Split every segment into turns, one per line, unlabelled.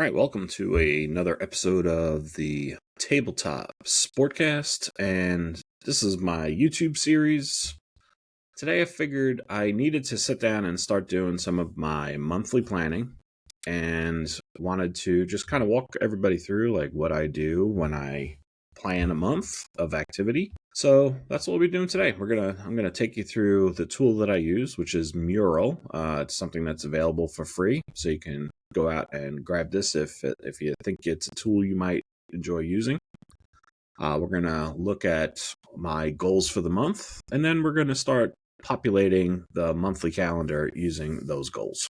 All right, welcome to another episode of the Tabletop SportCast, and this is my YouTube series. Today I figured I needed to sit down and start doing some of my monthly planning, and wanted to just kind of walk everybody through like what I do when I plan a month of activity. So that's what we'll be doing today. I'm gonna take you through the tool that I use, which is Mural. It's something that's available for free, so you can go out and grab this if you think it's a tool you might enjoy using. We're going to look at my goals for the month, and then we're going to start populating the monthly calendar using those goals.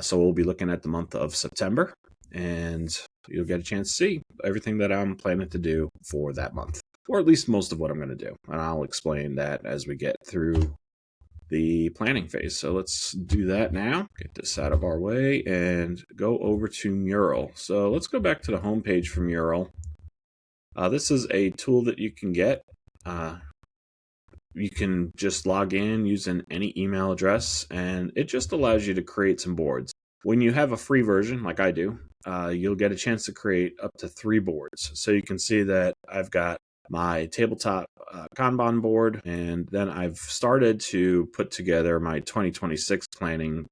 So we'll be looking at the month of September, and you'll get a chance to see everything that I'm planning to do for that month, or at least most of what I'm going to do. And I'll explain that as we get through the planning phase. So let's do that now. Get this out of our way and go over to Mural. So let's go back to the homepage for Mural. This is a tool that you can get. You can just log in using any email address, and it just allows you to create some boards. When you have a free version, like I do, you'll get a chance to create up to 3 boards. So you can see that I've got my tabletop Kanban board, and then I've started to put together my 2026 planning,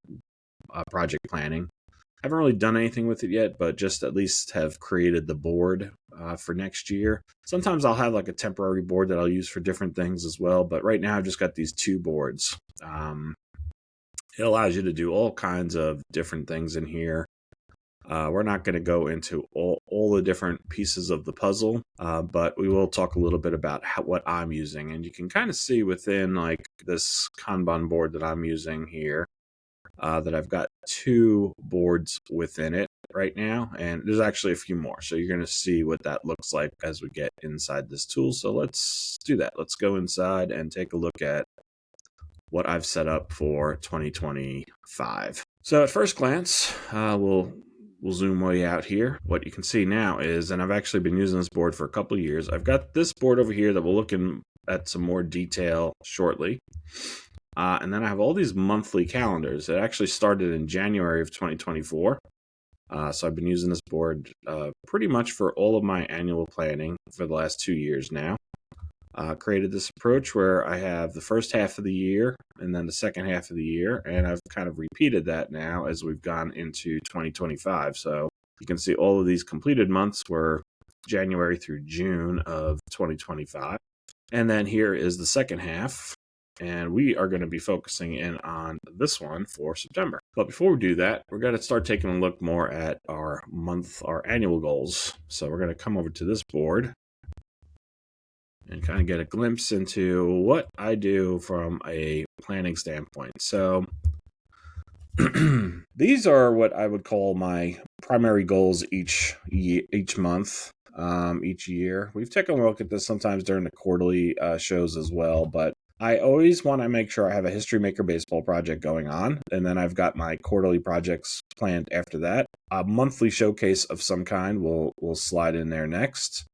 project planning. I haven't really done anything with it yet, but just at least have created the board for next year. Sometimes I'll have like a temporary board that I'll use for different things as well, but right now I've just got these 2 boards. It allows you to do all kinds of different things in here. We're not going to go into all the different pieces of the puzzle, but we will talk a little bit about what I'm using. And you can kind of see within like this Kanban board that I'm using here that I've got 2 boards within it right now. And there's actually a few more. So you're going to see what that looks like as we get inside this tool. So let's do that. Let's go inside and take a look at what I've set up for 2025. So at first glance, we'll zoom way out here. What you can see now is, and I've actually been using this board for a couple of years, I've got this board over here that we'll look at some more detail shortly. And then I have all these monthly calendars. It actually started in January of 2024. So I've been using this board pretty much for all of my annual planning for the last 2 years now. Created this approach where I have the first half of the year and then the second half of the year, and I've kind of repeated that now as we've gone into 2025. So you can see all of these completed months were January through June of 2025. And then here is the second half, and we are going to be focusing in on this one for September. But before we do that, we're going to start taking a look more at our annual goals. So we're going to come over to this board and kind of get a glimpse into what I do from a planning standpoint. So these are what I would call my primary goals each month, each year. We've taken a look at this sometimes during the quarterly shows as well, but I always want to make sure I have a History Maker baseball project going on, and then I've got my quarterly projects planned after that. A monthly showcase of some kind will slide in there next.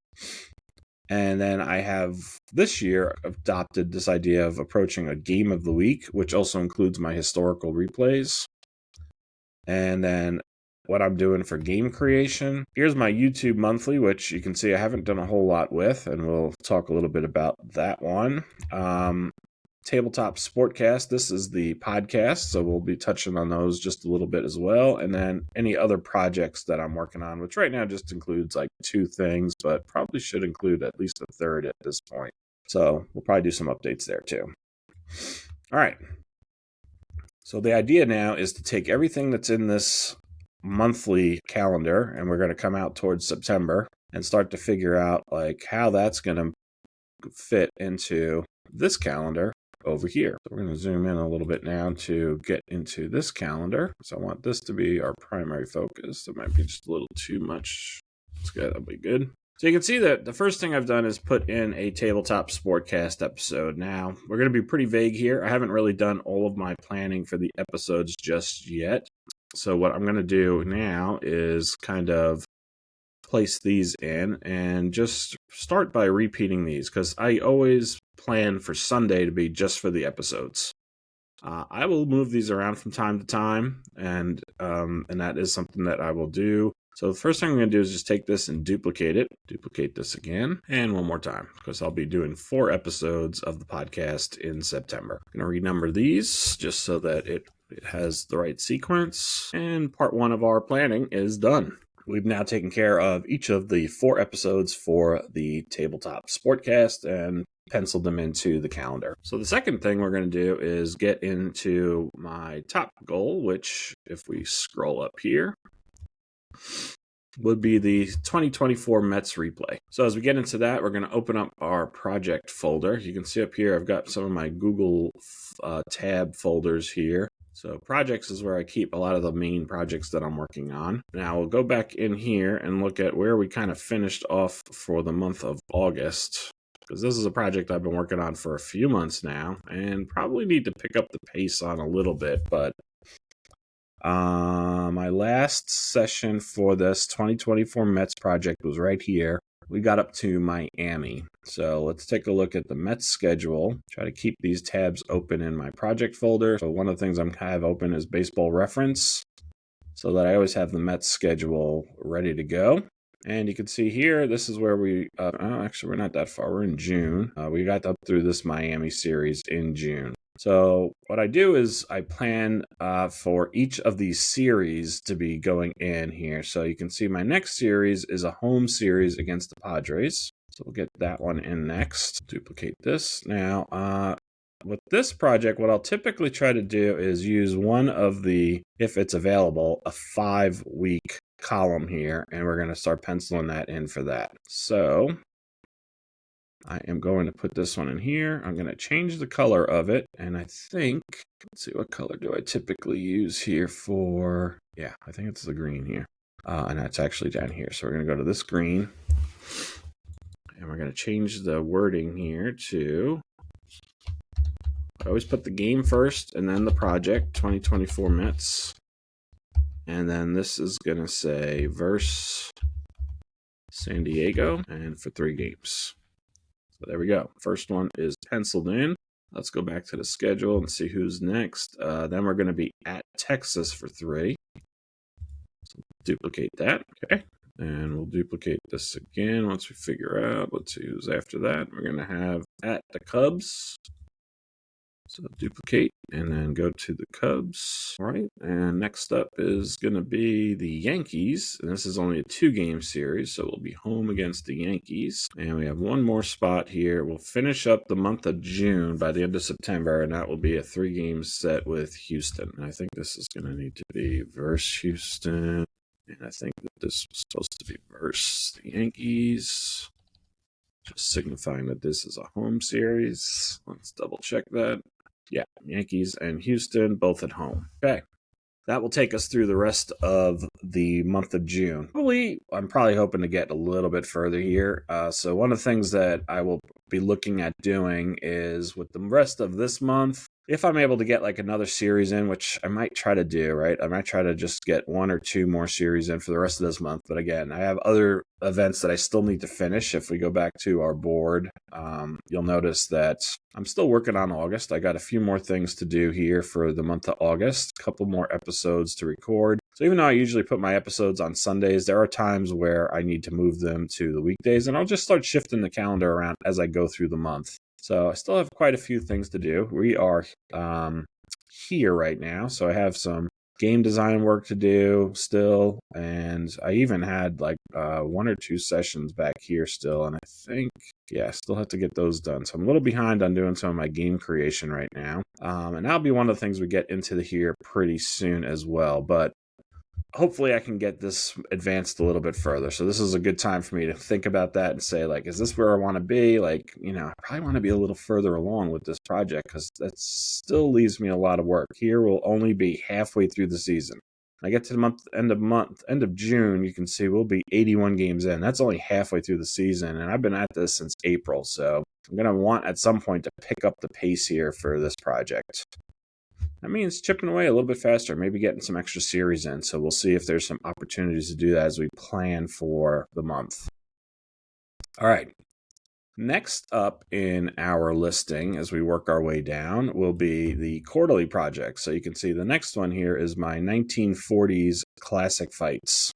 And then I have this year adopted this idea of approaching a game of the week, which also includes my historical replays. And then what I'm doing for game creation. Here's my YouTube monthly, which you can see I haven't done a whole lot with, and we'll talk a little bit about that one. Tabletop SportCast, this is the podcast, so we'll be touching on those just a little bit as well. And then any other projects that I'm working on, which right now just includes like 2 things, but probably should include at least a third at this point. So we'll probably do some updates there too. All right. So the idea now is to take everything that's in this monthly calendar, and we're going to come out towards September and start to figure out like how that's going to fit into this calendar over here. So we're going to zoom in a little bit now to get into this calendar. So I want this to be our primary focus. It might be just a little too much. That'll be good. So you can see that the first thing I've done is put in a Tabletop SportCast episode. Now, we're going to be pretty vague here. I haven't really done all of my planning for the episodes just yet. So what I'm going to do now is kind of place these in and just start by repeating these, because I always plan for Sunday to be just for the episodes. I will move these around from time to time, and that is something that I will do. So the first thing I'm going to do is just take this and duplicate it. Duplicate this again, and one more time, because I'll be doing 4 episodes of the podcast in September. I'm going to renumber these just so that it has the right sequence. And part 1 of our planning is done. We've now taken care of each of the 4 episodes for the Tabletop SportCast and penciled them into the calendar. So the second thing we're going to do is get into my top goal, which, if we scroll up here, would be the 2024 Mets replay. So as we get into that, we're going to open up our project folder. You can see up here, I've got some of my Google tab folders here. So projects is where I keep a lot of the main projects that I'm working on. Now we'll go back in here and look at where we kind of finished off for the month of August, because this is a project I've been working on for a few months now and probably need to pick up the pace on a little bit. But my last session for this 2024 Mets project was right here. We got up to Miami. So let's take a look at the Mets schedule. Try to keep these tabs open in my project folder. So one of the things I'm kind of open is Baseball Reference, so that I always have the Mets schedule ready to go. And you can see here, this is where we, actually we're not that far, we're in June. We got up through this Miami series in June. So what I do is I plan for each of these series to be going in here. So you can see my next series is a home series against the Padres. So we'll get that one in next. Duplicate this. Now, with this project, what I'll typically try to do is use one of the, if it's available, a 5-week column here, and we're going to start penciling that in for that. So I am going to put this one in here. I'm going to change the color of it, and I think, let's see, what color do I typically use here for, yeah, I think it's the green here, and that's actually down here. So we're going to go to this green, and we're going to change the wording here to, I always put the game first and then the project, 2024 Mets. And then this is going to say versus San Diego, and for 3 games. So there we go. First one is penciled in. Let's go back to the schedule and see who's next. Then we're going to be at Texas for 3. So duplicate that. Okay. And we'll duplicate this again once we figure out. Let's see who's after that. We're going to have at the Cubs. So duplicate and then go to the Cubs. All right. And next up is going to be the Yankees. And this is only a 2-game series, so we'll be home against the Yankees. And we have one more spot here. We'll finish up the month of June by the end of September, and that will be a 3-game set with Houston. And I think this is going to need to be versus Houston. And I think that this was supposed to be versus the Yankees, just signifying that this is a home series. Let's double check that. Yeah, Yankees and Houston, both at home. Okay. That will take us through the rest of the month of June. I'm probably hoping to get a little bit further here. So one of the things that I will be looking at doing is with the rest of this month, if I'm able to get like another series in, which I might try to do, right? I might try to just get 1 or 2 more series in for the rest of this month. But again, I have other events that I still need to finish. If we go back to our board, you'll notice that I'm still working on August. I got a few more things to do here for the month of August, a couple more episodes to record. So even though I usually put my episodes on Sundays, there are times where I need to move them to the weekdays, and I'll just start shifting the calendar around as I go through the month. So I still have quite a few things to do. We are here right now, so I have some game design work to do still, and I even had like 1 or 2 sessions back here still, and I think, yeah, I still have to get those done. So I'm a little behind on doing some of my game creation right now, and that'll be one of the things we get into here pretty soon as well, but hopefully I can get this advanced a little bit further. So this is a good time for me to think about that and say, like, is this where I want to be? Like, I probably want to be a little further along with this project, because that still leaves me a lot of work. Here we'll only be halfway through the season. I get to the end of June, you can see we'll be 81 games in. That's only halfway through the season, and I've been at this since April. So I'm going to want at some point to pick up the pace here for this project. That means chipping away a little bit faster, maybe getting some extra series in. So we'll see if there's some opportunities to do that as we plan for the month. All right. Next up in our listing, as we work our way down, will be the quarterly project. So you can see the next one here is my 1940s classic fights.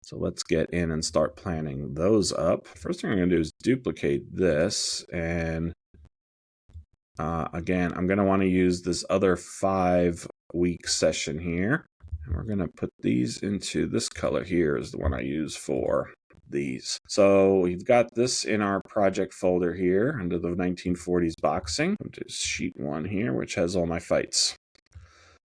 So let's get in and start planning those up. First thing I'm going to do is duplicate this. And again, I'm going to want to use this other 5-week session here. And we're going to put these into this color here is the one I use for these. So we've got this in our project folder here under the 1940s boxing. Just sheet 1 here, which has all my fights.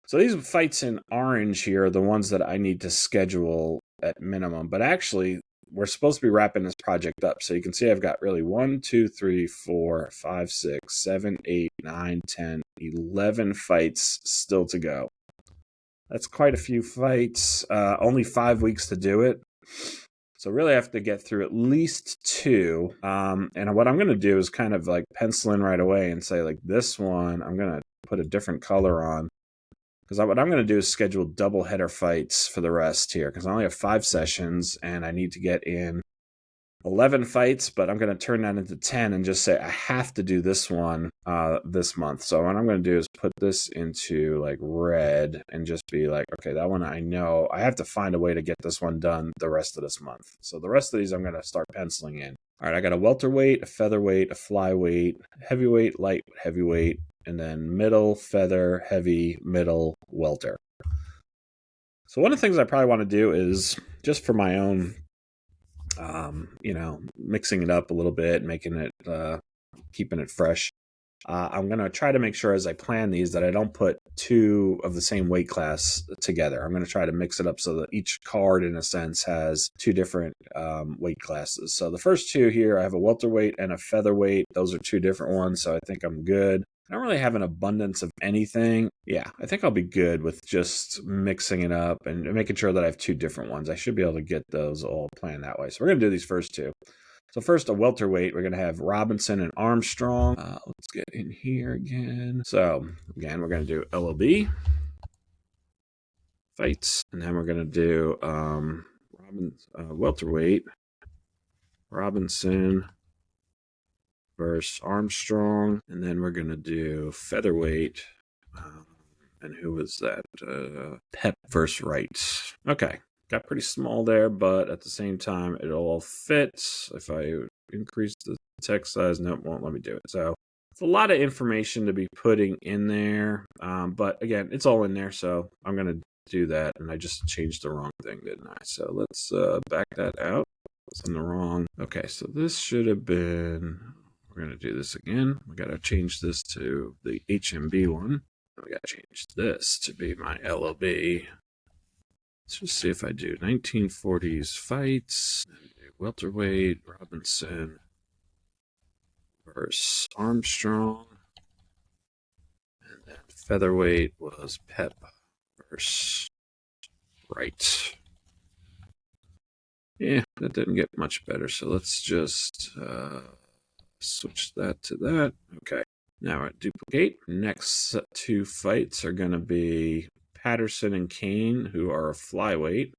So these fights in orange here are the ones that I need to schedule at minimum. But actually, we're supposed to be wrapping this project up. So you can see I've got really 1, 2, 3, 4, 5, 6, 7, 8, 9, 10, 11 fights still to go. That's quite a few fights. Only 5 weeks to do it. So really I have to get through at least 2. And what I'm going to do is kind of like pencil in right away and say like this one, I'm going to put a different color on. Because what I'm going to do is schedule double header fights for the rest here. Because I only have 5 sessions and I need to get in 11 fights, but I'm going to turn that into 10 and just say I have to do this one this month. So what I'm going to do is put this into like red and just be like, okay, that one I know. I have to find a way to get this one done the rest of this month. So the rest of these I'm going to start penciling in. All right, I got a welterweight, a featherweight, a flyweight, heavyweight, light, heavyweight, and then middle, feather, heavy, middle, welter. So one of the things I probably want to do is just for my own mixing it up a little bit, making it, keeping it fresh. I'm going to try to make sure as I plan these that I don't put 2 of the same weight class together. I'm going to try to mix it up so that each card, in a sense, has 2 different weight classes. So the first 2 here, I have a welterweight and a featherweight. Those are 2 different ones, so I think I'm good. I don't really have an abundance of anything. Yeah, I think I'll be good with just mixing it up and making sure that I have 2 different ones. I should be able to get those all planned that way. So we're going to do these first 2. So first, a welterweight, we're going to have Robinson and Armstrong. Let's get in here again. So again, we're going to do LOB fights, and then we're going to do welterweight Robinson versus Armstrong, and then we're going to do featherweight. And who was that? Pep versus Wright. Okay. Got pretty small there, but at the same time, it'll all fit. If I increase the text size, no, it won't let me do it. So it's a lot of information to be putting in there. But again, it's all in there, so I'm going to do that. And I just changed the wrong thing, didn't I? So let's back that out. It's in the wrong. Okay, so this should have been, we're going to do this again. We got to change this to the HMB one. We got to change this to be my LOB. Let's just see if I do 1940s fights. Welterweight, Robinson versus Armstrong. And then featherweight was Pep versus Wright. Yeah, that didn't get much better. So let's just switch that to that. Okay. Now I duplicate. Next 2 fights are going to be Patterson and Kane, who are a flyweight.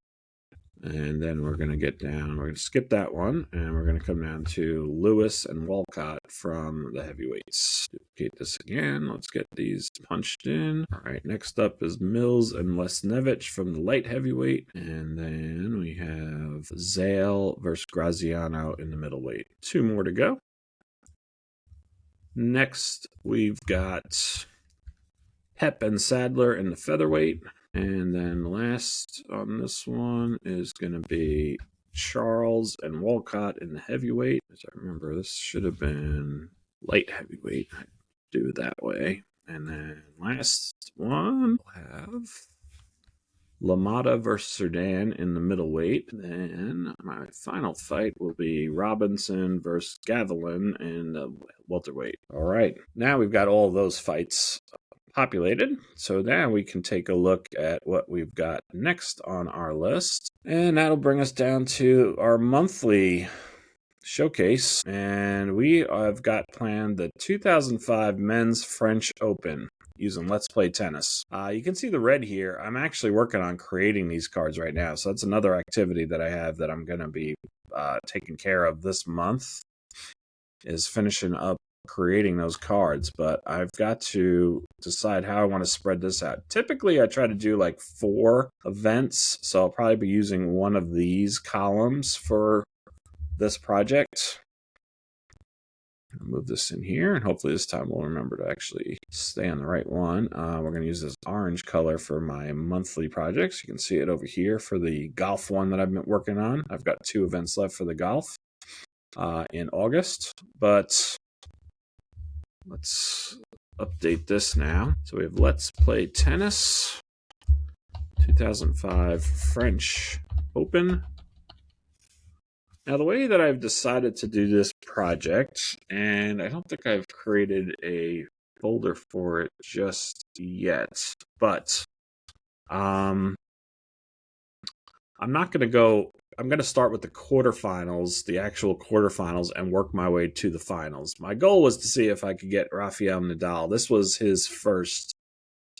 And then we're going to get down. We're going to skip that one. And we're going to come down to Lewis and Walcott from the heavyweights. Duplicate this again. Let's get these punched in. All right. Next up is Mills and Lesnevich from the light heavyweight. And then we have Zale versus Graziano in the middleweight. 2 more to go. Next, we've got Pep and Sadler in the featherweight. And then last on this one is going to be Charles and Walcott in the heavyweight. As I remember, this should have been light heavyweight. I do it that way. And then last one, we'll have Lamada versus Sudan in the middleweight. Then my final fight will be Robinson versus Gavilan in the welterweight. All right. Now we've got all those fights populated. So now we can take a look at what we've got next on our list. And that'll bring us down to our monthly showcase. And we have got planned the 2005 Men's French Open using Let's Play Tennis. You can see the red here. I'm actually working on creating these cards right now. So that's another activity that I have that I'm going to be taking care of this month. is finishing up creating those cards, but I've got to decide how I want to spread this out. Typically, I try to do like 4 events, so I'll probably be using one of these columns for this project. I'll move this in here, and hopefully this time we'll remember to actually stay on the right one. We're going to use this orange color for my monthly projects. You can see it over here for the golf one that I've been working on. I've got 2 events left for the golf in August, but let's update this now. So we have Let's Play Tennis 2005 French Open. Now, the way that I've decided to do this project, and I don't think I've created a folder for it just yet, but I'm not going to go. I'm going to start with the quarterfinals, the actual quarterfinals, and work my way to the finals. My goal was to see if I could get Rafael Nadal. This was his first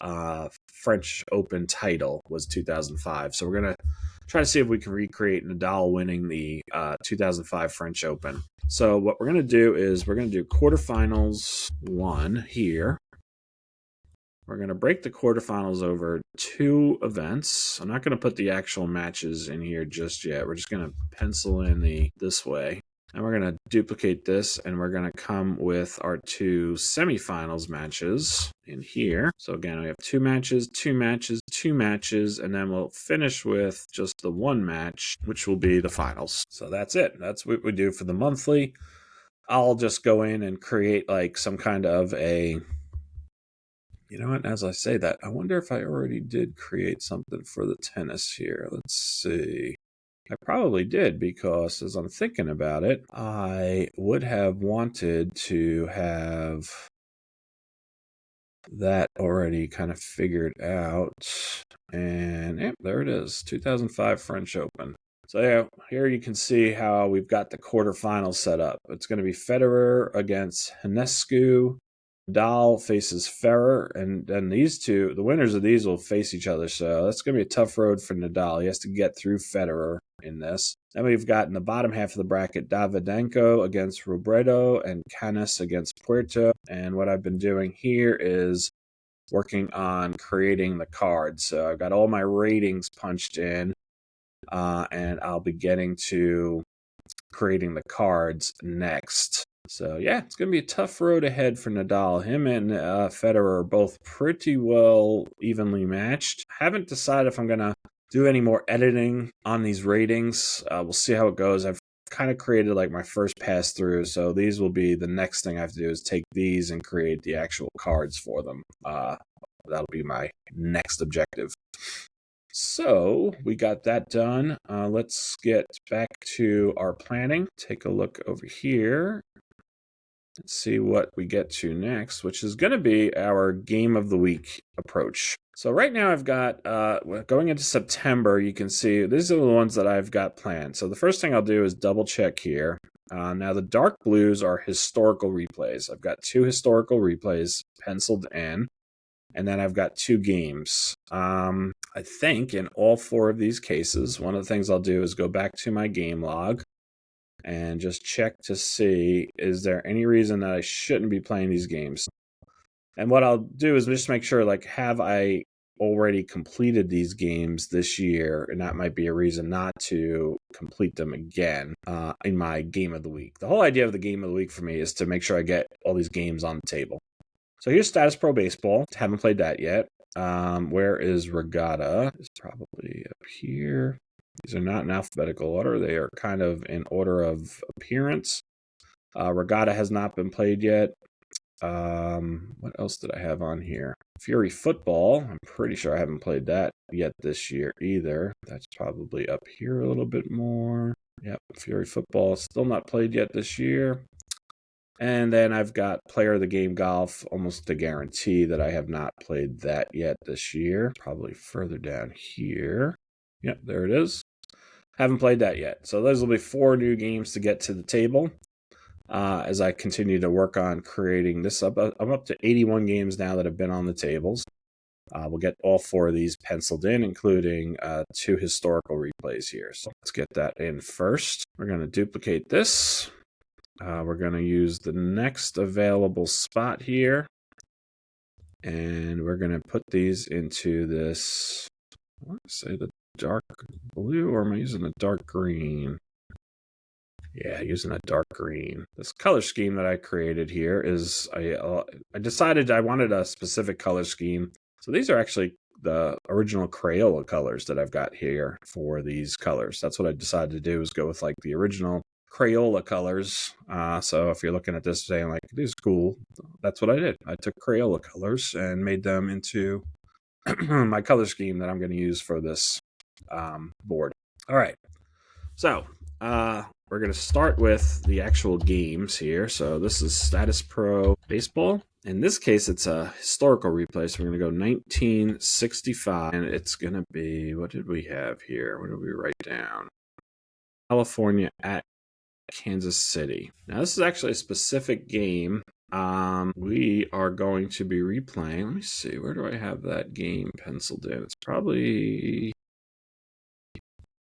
French Open title, was 2005. So we're going to try to see if we can recreate Nadal winning the 2005 French Open. So what we're going to do is we're going to do quarterfinals 1 here. We're going to break the quarterfinals over 2 events. I'm not going to put the actual matches in here just yet. We're just going to pencil in this way. And we're going to duplicate this, and we're going to come with our 2 semifinals matches in here. So again, we have 2 matches, 2 matches, 2 matches, and then we'll finish with just the 1 match, which will be the finals. So that's it. That's what we do for the monthly. I'll just go in and create like some kind of a... You know what, as I say that, I wonder if I already did create something for the tennis here. Let's see. I probably did, because as I'm thinking about it, I would have wanted to have that already kind of figured out. And yep, there it is, 2005 French Open. So yeah, here you can see how we've got the quarterfinals set up. It's going to be Federer against Ionescu. Nadal faces Ferrer, and then these two, the winners of these will face each other. So that's going to be a tough road for Nadal. He has to get through Federer in this. Then we've got in the bottom half of the bracket Davydenko against Robredo and Canis against Puerto. And what I've been doing here is working on creating the cards. So I've got all my ratings punched in, and I'll be getting to creating the cards next. So yeah, it's going to be a tough road ahead for Nadal. Him and Federer are both pretty well evenly matched. Haven't decided if I'm going to do any more editing on these ratings. We'll see how it goes. I've kind of created like my first pass through, so these will be the next thing I have to do is take these and create the actual cards for them. That'll be my next objective. So we got that done. Let's get back to our planning. Take a look over here. Let's see what we get to next, which is going to be our game of the week approach. So right now I've got, going into September, you can see these are the ones that I've got planned. So the first thing I'll do is double check here. Now the dark blues are historical replays. I've got 2 historical replays penciled in, and then I've got 2 games. I think in all 4 of these cases, one of the things I'll do is go back to my game log and just check to see, is there any reason that I shouldn't be playing these games? And what I'll do is just make sure, like, have I already completed these games this year? And that might be a reason not to complete them again in my game of the week. The whole idea of the game of the week for me is to make sure I get all these games on the table. So here's Status Pro Baseball. Haven't played that yet. Where is Regatta? It's probably up here. These are not in alphabetical order. They are kind of in order of appearance. Regatta has not been played yet. What else did I have on here? Fury Football. I'm pretty sure I haven't played that yet this year either. That's probably up here a little bit more. Yep, Fury Football still not played yet this year. And then I've got Player of the Game Golf, almost a guarantee that I have not played that yet this year. Probably further down here. Yep, there it is. Haven't played that yet. So those will be 4 new games to get to the table as I continue to work on creating this. I'm up to 81 games now that have been on the tables. We'll get all 4 of these penciled in, including 2 historical replays here. So let's get that in first. We're going to duplicate this. We're going to use the next available spot here. And we're going to put these into this, I want to say the dark blue, or am I using the dark green? Yeah, using a dark green. This color scheme that I created here is, I decided I wanted a specific color scheme. So these are actually the original Crayola colors that I've got here for these colors. That's what I decided to do, is go with like the original Crayola colors. So if you're looking at this saying like, this is cool, that's what I did. I took Crayola colors and made them into my color scheme that I'm going to use for this board. All right. So we're going to start with the actual games here. So this is Status Pro Baseball. In this case, it's a historical replay. So we're going to go 1965. And it's going to be, what did we have here? What did we write down? California at Kansas City. Now, this is actually a specific game. We are going to be replaying. Let me see. Where do I have that game penciled in? It's probably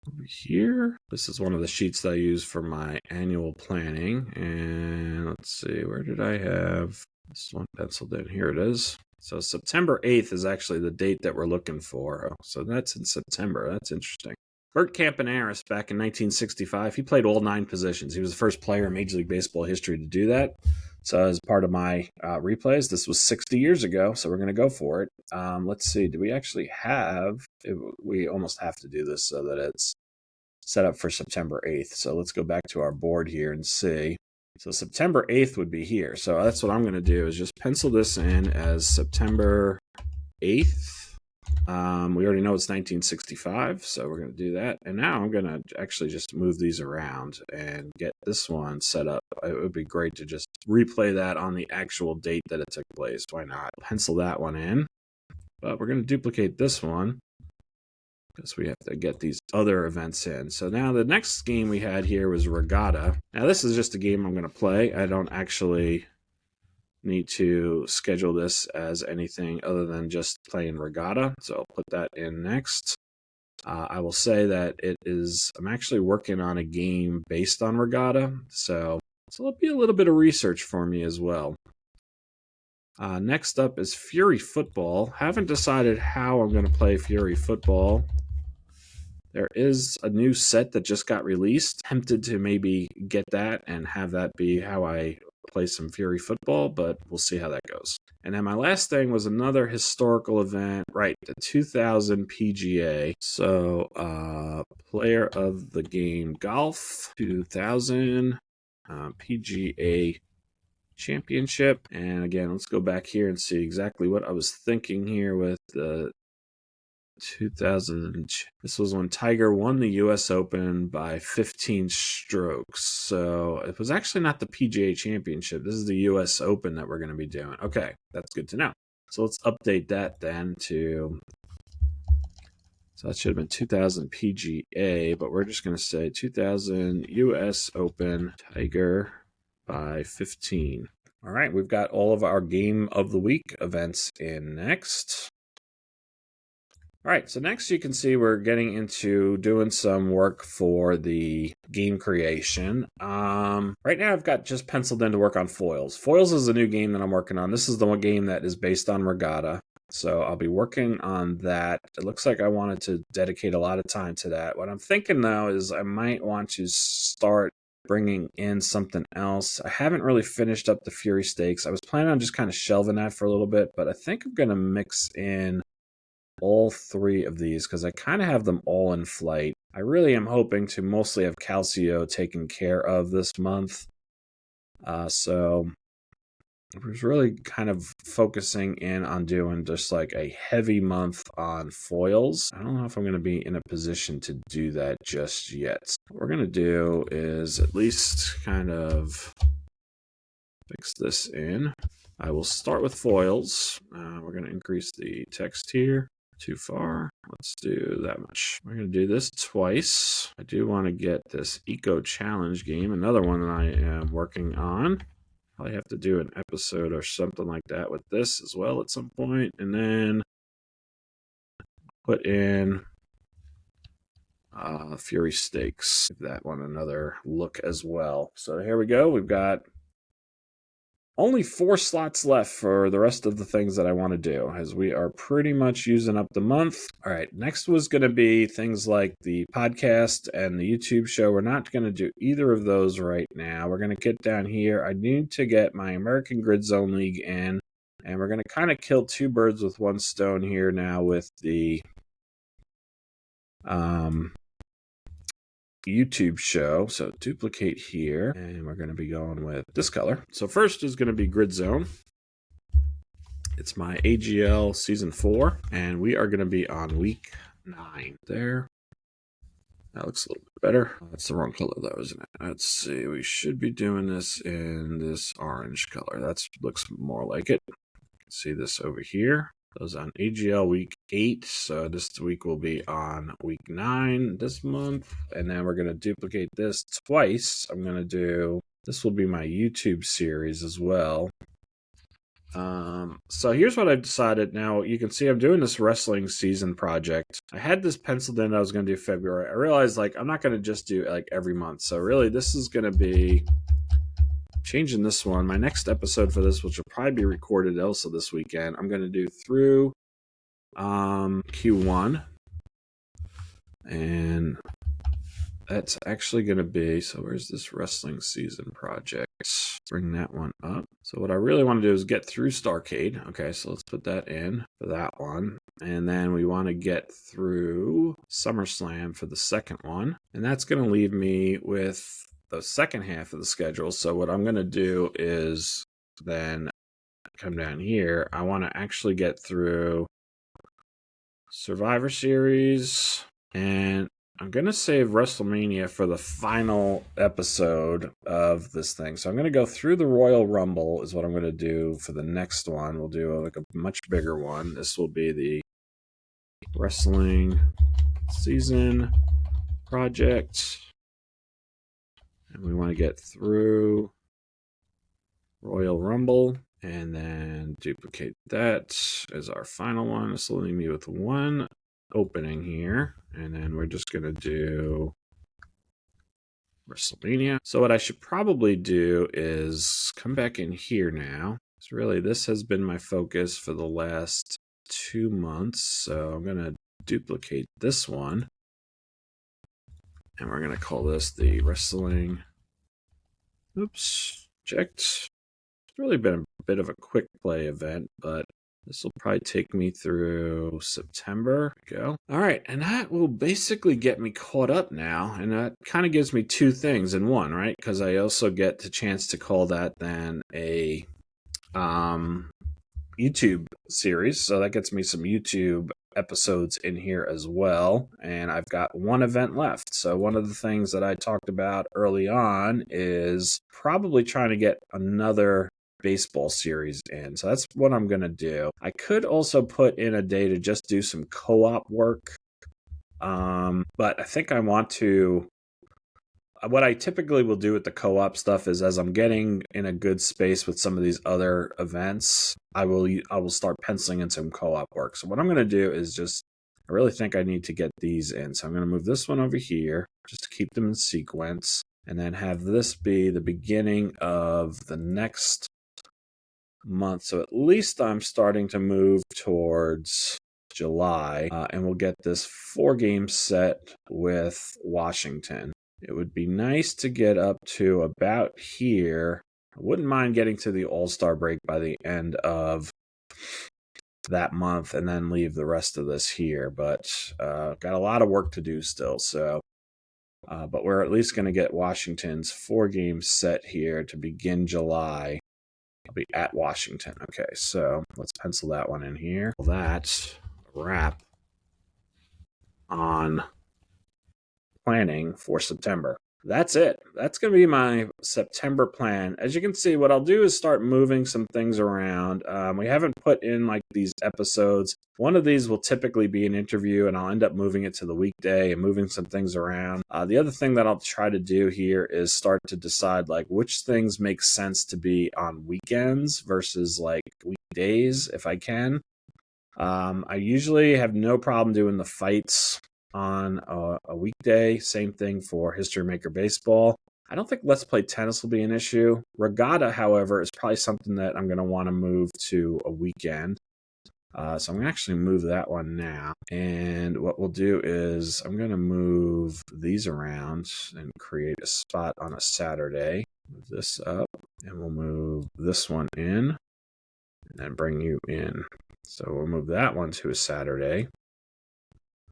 over here. This is one of the sheets that I use for my annual planning. And let's see, where did I have this one penciled in? Here it is. So September 8th is actually the date that we're looking for. So that's in September. That's interesting. Bert Campaneris, back in 1965, he played all 9 positions. He was the first player in Major League Baseball history to do that. So as part of my replays, this was 60 years ago, so we're going to go for it. Let's see, do we actually have... we almost have to do this so that it's set up for September 8th. So let's go back to our board here and see. So September 8th would be here. So that's what I'm going to do, is just pencil this in as September 8th. We already know it's 1965, so we're going to do that. And now I'm going to actually just move these around and get this one set up. It would be great to just replay that on the actual date that it took place. Why not? Pencil that one in. But we're going to duplicate this one, because we have to get these other events in. So now the next game we had here was Regatta. Now this is just a game I'm going to play. I don't actually need to schedule this as anything other than just playing Regatta. So I'll put that in next. I will say that I'm actually working on a game based on Regatta. So it'll be a little bit of research for me as well. Next up is Fury Football. Haven't decided how I'm going to play Fury Football. There is a new set that just got released. Tempted to maybe get that and have that be how I play some Fury Football, but we'll see how that goes. And then my last thing was another historical event, right, the 2000 PGA. So, player of the game golf, 2000 PGA Championship. And again, let's go back here and see exactly what I was thinking here with the 2000. This was when Tiger won the U.S. Open by 15 strokes. So it was actually not the PGA Championship. This is the U.S. Open that we're going to be doing. Okay, that's good to know. So let's update that then to... So that should have been 2000 PGA, but we're just going to say 2000 U.S. Open, Tiger by 15. All right, we've got all of our Game of the Week events in next. All right, so next you can see we're getting into doing some work for the game creation. Right now I've got just penciled in to work on Foils. Foils is a new game that I'm working on. This is the one game that is based on Regatta. So I'll be working on that. It looks like I wanted to dedicate a lot of time to that. What I'm thinking though is I might want to start bringing in something else. I haven't really finished up the Fury Stakes. I was planning on just kind of shelving that for a little bit, but I think I'm going to mix in all 3 of these because I kind of have them all in flight. I really am hoping to mostly have Calcio taken care of this month. So I was really kind of focusing in on doing just like a heavy month on foils. I don't know if I'm going to be in a position to do that just yet. What we're going to do is at least kind of fix this in. I will start with foils. We're going to increase the text here. Too far. Let's do that much. We're going to do this twice. I do want to get this Eco Challenge game, another one that I am working on. Probably have to do an episode or something like that with this as well at some point. And then put in Fury Stakes. Give that one another look as well. So here we go. We've got only 4 slots left for the rest of the things that I want to do, as we are pretty much using up the month. All right, next was going to be things like the podcast and the YouTube show. We're not going to do either of those right now. We're going to get down here. I need to get my American Grid Zone League in, and we're going to kind of kill 2 birds with 1 stone here now with the YouTube show. So duplicate here, and we're going to be going with this color. So first is going to be Grid Zone. It's my AGL Season 4, and we are going to be on week 9 there. That looks a little bit better. That's the wrong color though, isn't it? Let's see. We should be doing this in this orange color. That looks more like it. You can see this over here. Those on AGL week 8. So this week will be on week 9 this month. And then we're going to duplicate this twice. I'm going to do, this will be my YouTube series as well. So here's what I've decided. Now you can see I'm doing this wrestling season project. I had this penciled in. I was going to do February. I realized I'm not going to just do every month. So really this is going to be changing this one. My next episode for this, which will probably be recorded also this weekend, I'm going to do through Q1. And that's actually going to be, so where's this wrestling season project? Bring that one up. So what I really want to do is get through Starcade. Okay, so let's put that in for that one. And then we want to get through SummerSlam for the second one. And that's going to leave me with the second half of the schedule. So what I'm going to do is then come down here. I want to actually get through Survivor Series, and I'm going to save WrestleMania for the final episode of this thing. So I'm going to go through the Royal Rumble is what I'm going to do for the next one. We'll do a much bigger one. This will be the wrestling season project. And we want to get through Royal Rumble and then duplicate that as our final one. This will leave me with 1 opening here. And then we're just going to do WrestleMania. So what I should probably do is come back in here now. So really this has been my focus for the last 2 months. So I'm going to duplicate this one. And we're going to call this the wrestling. Oops, checked. It's really been a bit of a quick play event, but this will probably take me through September. Go. All right, and that will basically get me caught up now. And that kind of gives me 2 things in one, right? Because I also get the chance to call that then a YouTube series. So that gets me some YouTube episodes in here as well. And I've got 1 event left. So one of the things that I talked about early on is probably trying to get another baseball series in. So that's what I'm going to do. I could also put in a day to just do some co-op work. But I think I want to, what I typically will do with the co-op stuff is as I'm getting in a good space with some of these other events, I will start penciling in some co-op work. So what I'm going to do is just, I really think I need to get these in. So I'm going to move this one over here just to keep them in sequence, and then have this be the beginning of the next month. So at least I'm starting to move towards July, and we'll get this 4-game set with Washington. It would be nice to get up to about here. I wouldn't mind getting to the All-Star break by the end of that month and then leave the rest of this here. But got a lot of work to do still. So, but we're at least going to get Washington's 4-game set here to begin July. I'll be at Washington. Okay, so let's pencil that one in here. That's a wrap on planning for September. That's it. That's going to be my September plan. As you can see, what I'll do is start moving some things around. We haven't put in these episodes. One of these will typically be an interview, and I'll end up moving it to the weekday and moving some things around. The other thing that I'll try to do here is start to decide which things make sense to be on weekends versus weekdays if I can. I usually have no problem doing the fights on a weekday. Same thing for History Maker Baseball. I don't think Let's Play Tennis will be an issue. Regatta, however, is probably something that I'm going to want to move to a weekend. So I'm going to actually move that one now. And what we'll do is I'm going to move these around and create a spot on a Saturday. Move this up, and we'll move this one in, and then bring you in. So we'll move that one to a Saturday.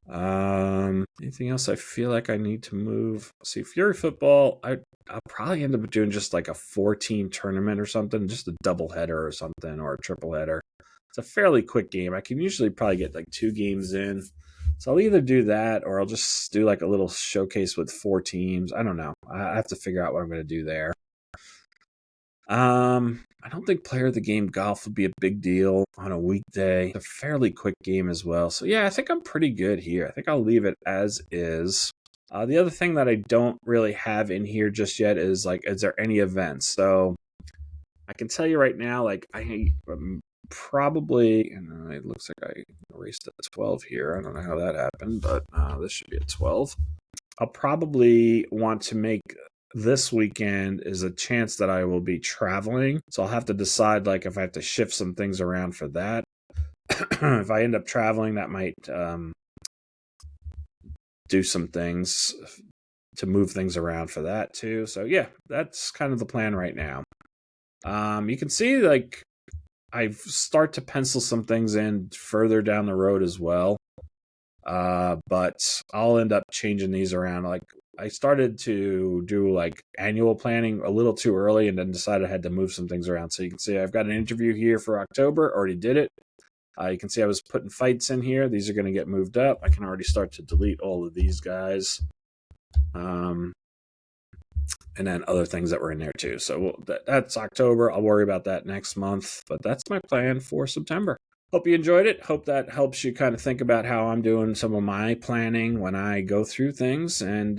Anything else I feel like I need to move? See, Fury Football, I'll probably end up doing just like a 4-team tournament or something, just a double header or something, or a triple header. It's a fairly quick game. I can usually probably get like 2 games in. So I'll either do that or I'll just do like a little showcase with 4 teams. I don't know. I have to figure out what I'm going to do there. I don't think Player of the Game Golf would be a big deal on a weekday. It's a fairly quick game as well. So yeah, I think I'm pretty good here. I think I'll leave it as is. The other thing that I don't really have in here just yet is like, is there any events? So I can tell you right now, like I'm probably, and it looks like I erased a 12 here. I don't know how that happened, but this should be a 12. I'll probably want to make this weekend is a chance that I will be traveling. So I'll have to decide like if I have to shift some things around for that. If I end up traveling, that might do some things to move things around for that too. So yeah, that's kind of the plan right now. You can see like I start to pencil some things in further down the road as well. But I'll end up changing these around. Like I started to do like annual planning a little too early and then decided I had to move some things around. So you can see I've got an interview here for October, already did it. You can see I was putting fights in here. These are going to get moved up. I can already start to delete all of these guys. And then other things that were in there too. So that's October. I'll worry about that next month. But that's my plan for September. Hope you enjoyed it. Hope that helps you kind of think about how I'm doing some of my planning when I go through things. And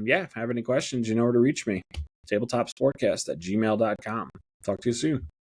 yeah, if you have any questions, you know where to reach me. Tabletop SportCast at gmail.com. Talk to you soon.